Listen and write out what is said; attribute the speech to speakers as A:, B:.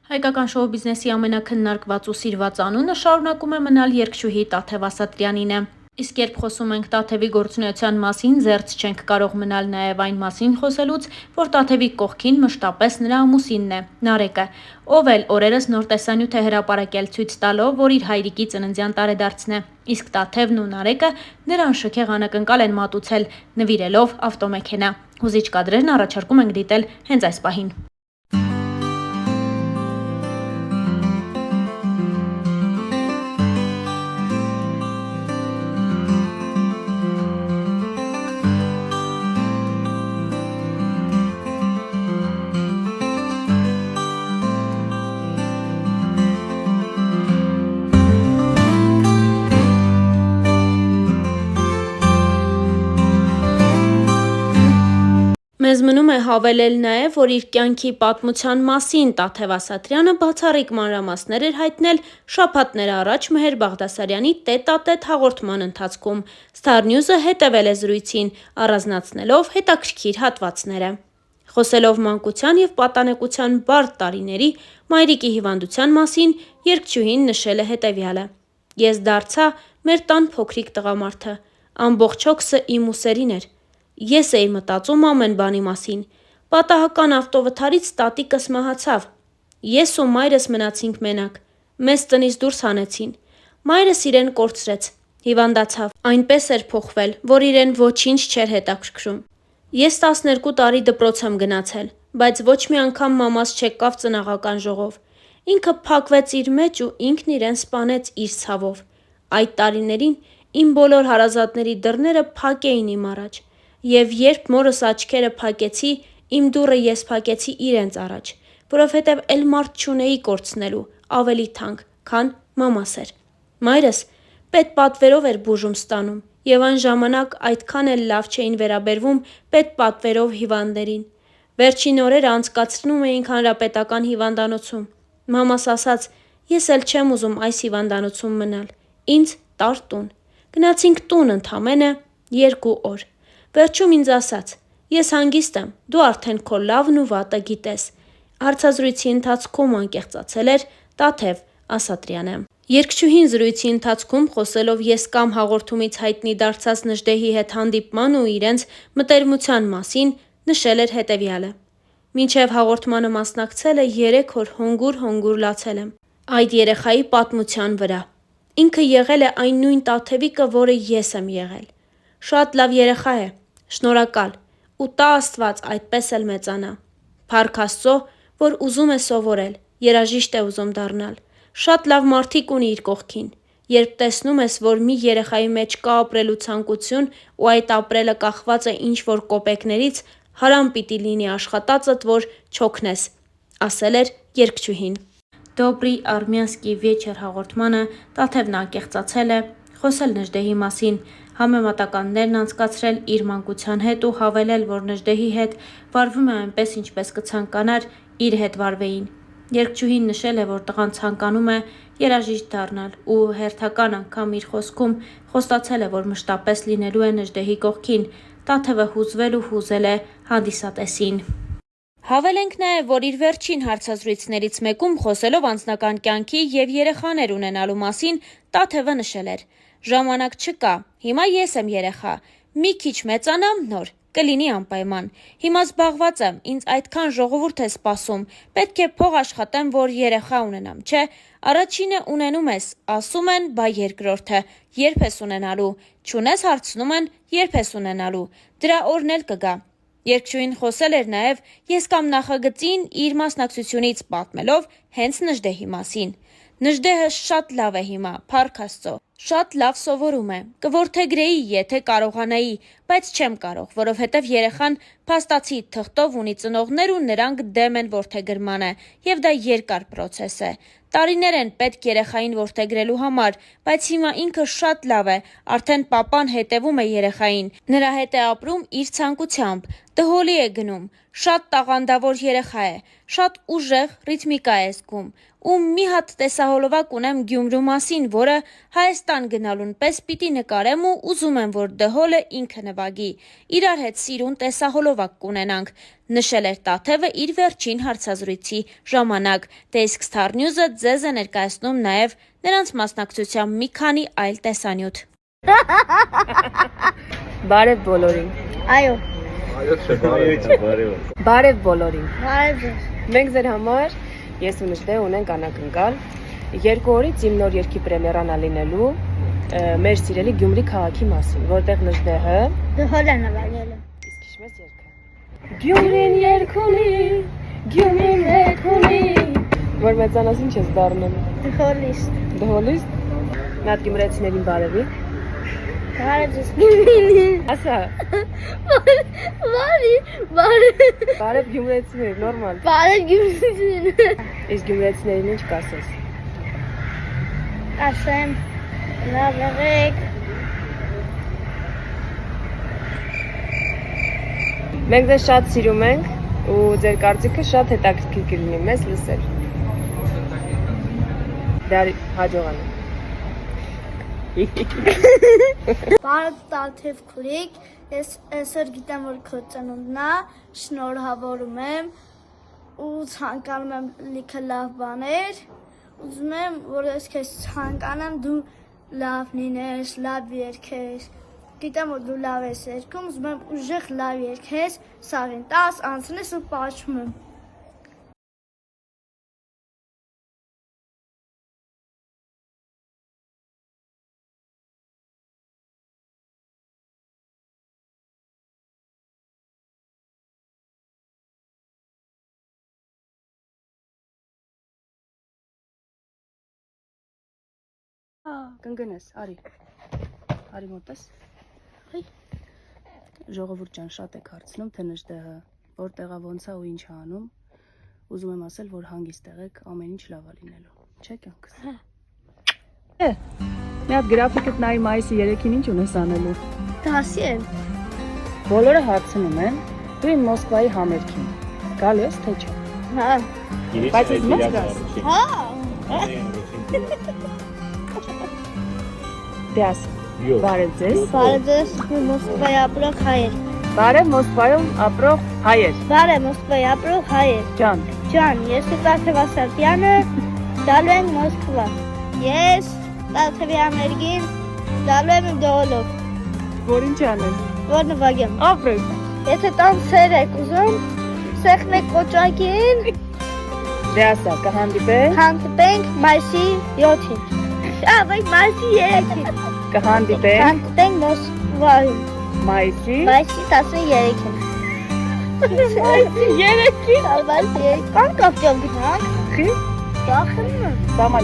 A: Հայկական շոու բիզնեսի ամենաքննարկված ու սիրված անունը շարունակում է մնալ երգչուհի Տաթև Ասատրյանին է։ Իսկ երբ խոսում ենք Տաթևի գործունեության մասին, զերծ չենք կարող մնալ նաև այն մասին խոսելուց, որ Տաթևի կողքին մշտապես նրա ամուսինն է՝ Նարեկը, ով էլ օրերս նոր տեսանյութ է հրապարակել ցույց տալով, որ իր հայրիկի ծննդյան տարեդարձն է։ Իսկ Տաթևն ու Նարեկը նրան շքեղ անակնկալ են մատուցել՝ նվիրելով ավտոմեքենա։ Հուզիչ կադրերն առաջարկում ենք դիտել հենց այս պահին։ Մեզ մնում է հավելել նաև, որ իր կյանքի պատմության մասին Տաթև Ասատրյանը բացառիկ մանրամասներ էր հայտնել շաբաթներ առաջ Մեհեր Բաղդասարյանի տետ-ա-տետ հաղորդման ընթացքում։ Star News-ը հետևել է զրույցին, առանձնացնելով հետաքրքիր հատվածները։ Խոսելով մանկության և պատանեկության բարդ տարիների մայրիկի հիվանդության մասին, երգչուհին նշել է հետևյալը. «Ես դարձա մեր տան փոքրիկ տղամարդը, ամբողջ հոգսը իմ ուսերին էր։ Ես էի մտածում ամեն բանի մասին։ Պատահական ավտովթարից տատիկս մահացավ։ Ես ու մայրս մնացինք մենակ։ Մեզ տնից դուրս հանեցին։ Մայրս իրեն կորցրեց, հիվանդացավ, այնպես էր փոխվել, որ իրեն ոչինչ չէր հետաքրքրում։ Ես 12 տարի դպրոց եմ գնացել, բայց ոչ մի անգամ մամաս չեկավ ծնաղական ժողով։ Ինքը փակվեց իր մեջ ու ինքն իրեն սպանեց իր ցավով։ Այդ տարիներին իմ բոլոր հարազատների դռները փակ էին իմ առաջ, և երբ մորս աչքերը փակեցի, իմ դուռը ես փակեցի իրենց առաջ, որովհետև էլ մարդ չունեի կորցնելու, ավելի թանկ, քան մամաս էր։ Մայրս պետպատվերով էր բուժում ստանում, և այն ժամանակ այդքան էլ լավ չէին վերաբերվում պետպատվերով հիվանդներին։ Վերջին օրերը անցկացնում էինք հանրապետական հիվանդանոցում։ Մամաս ասաց, ես էլ չեմ ուզում այս հիվանդանոցում մնալ, ինձ տար տուն։ Գնացինք տուն ընդամենը 2 օր։ Վերջում ինձ ասաց, ես հանգիստ եմ, դու արդեն քո լավն ու վատը գիտես։ Հարցազրույցի ընթացքում անկեղծացել էր Տաթև Ասատրյանը։ Երգչուհին զրույցի ընթացքում խոսելով «Ես կամ» հաղորդումից հայտնի դարձած Նժդեհի հետ հանդիպման ու իրենց մտերմության մասին, նշել էր հետևյալը. «Մինչև հաղորդմանը մասնակցելը 3 օր հոնգուր լացել եմ այդ երեխայի պատմության վրա։ Ինքը եղել է այն նույն Տաթևիկը, որը ես եմ եղել։ Շատ լավ երեխա է, շնորհակալ, ու տա Աստված այդպես էլ մեծանա։ Փառք Աստծո, որ ուզում է սովորել, երաժիշտ է ուզում դառնալ։ Շատ լավ մարդիկ ունի իր կողքին։ Երբ տեսնում ես, որ մի երեխայի մեջ կա ապրելու ցանկություն ու այդ ապրելը կախված է ինչ-որ կոպեկներից, հարամ պիտի լինի աշխատածդ, որ չօգնես», ասել էր երգչուհին։ «Դոբրի արմյանսկի վեչեր» հաղորդմանը Տաթևն անկեղծացել է, խոսել Նժդեհի մասին, համեմատականներն անցկացրել իր մանկության հետ ու հավելել, որ Նժդեհի հետ վարվում է այնպես, ինչպես կցանկանար իր հետ վարվեին։ Երգչուհին նշել է, որ տղան ցանկանում է երաժիշտ դառնալ ու հերթական անգամ իր խոսքում խոստացել է, որ մշտապես լինելու է Նժդեհի կողքին։ Տաթևը հուզվել ու հուզել է հանդիսատեսին։ Հավելենք նաև, որ իր վերջին հարցազրույցներից մեկում խոսելով անձնական կյանքի և երեխաներ ունենալու մասին, Տաթևը նշել էր. «Ժամանակ չկա, հիմա ես եմ երեխա, մի քիչ մեծանամ նոր, կլինի անպայման։ Հիմա զբաղված եմ, ինձ այդքան ժողովուրդ է սպասում, պետք է փող աշխատեմ, որ երեխա ունենամ, չէ։ Առաջինը ունենում ես, ասում են, բա երկրորդը երբ ես ունենալու, չունես հարցնում են, երբ ես ունենալու, դրա օրն էլ կգա»։ Երգչուհին խոսել էր նաև «Ես կամ» նախագծին իր մասնակցությունից պատմելով հենց Նժդեհի մասին։ «Նժդեհը շատ լավ է հիմա, փառք Աստծո, շատ լավ սովորում է, կորդեգրեի, եթե կարողանայի, բայց չեմ կարող, որովհետև երեխան փաստացի թղթով ունի ծնողներ ու նրանք դեմ են որդեգրմանը, և դա երկար պրոցես է։ Տարիներ են պետք երեխային որդեգրելու համար, բայց հիմա ինքը շատ լավ է, արդեն պապան հետևում է երեխային, նրա հետ է ապրում իր ցանկությամբ, դհոլի է գնում, Շատ տաղանդավոր երեխա է, շատ ուժեղ ռիթմիկա է զգում, ու մի հատ տեսահոլովակ ունեմ Գյումրու մասին, որը Հայաստան գնալուն պես պիտի նկարեմ ու ուզում եմ, որ դհոլը ինքը նվագի, իրար հետ սիրուն տեսահոլովակ կունենանք, նշել էր Տաթևը իր վերջին հարցազրույցի ժամանակ, դե իսկ Star News-ը ձեզ է ներկայացնում նաև նրանց մասնակցությամբ մի քանի այլ տեսանյութ։
B: Բարև բոլորին։
C: Այո,
B: Բարև բոլորին։
C: բարև ձեզ։
B: Մենք ձեր համար ես ու Նժդե ունենք անակնկալ 2 օրից իմ նոր երգի պրեմիերան լինելու մեր սիրելի Գյումրի քաղաքի մասին, որտեղ Նժդեհը
C: Դհոլ է նվագել։
B: իսկ հիշում ես երգը։ Գյումրին երգ ունի, Գյումրին երգ ունի։ Որ մեծանաս ինչ ես դառնում։
C: Դհոլիստ։
B: Դհոլիստ։ Մի հատ գյումրեցիներին բարևի։
C: Բարև ձեզ։ Գյումրին։
B: Ասա։ Բարև գյումրեցիներ, նորմալ։
C: Բարև Գյումրին։
B: Իսկ գյումրեցիներին ինչ կասես։
C: Ասեմ, լավ եղեք։
B: Մենք ձեզ շատ սիրում ենք ու ձեր կարծիքը շատ հետաքրքիր կլինի մեզ լսել։ Դարի հաջողանը։
C: Բարև Տաթև քուրիկ, ես այսօր գիտեմ, որ քո ծնունդն է, շնորհավորում եմ ու ցանկանում եմ լիքը լավ բաներ։ Ուզում եմ, որ ես քեզ ցանկանամ դու լավ լինես, լավ երգես։ Գիտեմ, որ դու լավ ես երգում, ուզում եմ ուժեղ լավ երգես, սաղին 10 անցնես ու պաշտում եմ։
B: Կընկնես, արի մոտես։ Ժողովուրդ ջան, շատ եք հարցնում, թե Նժդեհը որտեղ է, ոնց է ու ինչ է անում։ Ուզում եմ ասել, որ հանգիստ եղեք, ամեն ինչ լավ է լինելու։ Չէ՞ կյանքս։ Մի հատ գրաֆիկդ նայի մայիսի 3-ին ինչ ունես անելու։
C: Դասի եմ։
B: Բոլորը հարցնում են, դու իմ Մոսկվայի համերգին գալու ես թե չէ։
C: Հա։
B: Բայց ես մեծ գաս։
C: Հա։
B: Դե ասա։ Բարև ձեզ։
C: Բարև ձեզ, Մոսկվայի ապրող հայեր։
B: Բարև Մոսկվայում ապրող հայեր։
C: Բարև Մոսկվայի ապրող հայեր։
B: Ջան,
C: Ջան, ես ու Տաթև Ասատյանը գալու ենք Մոսկվա։ Ես Տաթևի համերգին գալու եմ իմ դհոլով,
B: որ ինչ անես։
C: որ նվագեմ։
B: Ապրես։
C: Եթե տանցեր եք ուզում, սեղմեք կոճակին,
B: Դե ասա, կհանդիպենք։
C: հանդիպենք մայիսի 7-ին։ Բայց մայիսի 3-ին։
B: Կհանդիպենք
C: Հանդիպենք Մոսկվայում,
B: մայիսի
C: մայիսի 13-ին։
B: Մայիսի 3-ին։
C: Մայիսի 3-ին։ Կան կապճով գնանք։
B: Խի։
C: Դախնում եմ։
B: Սամա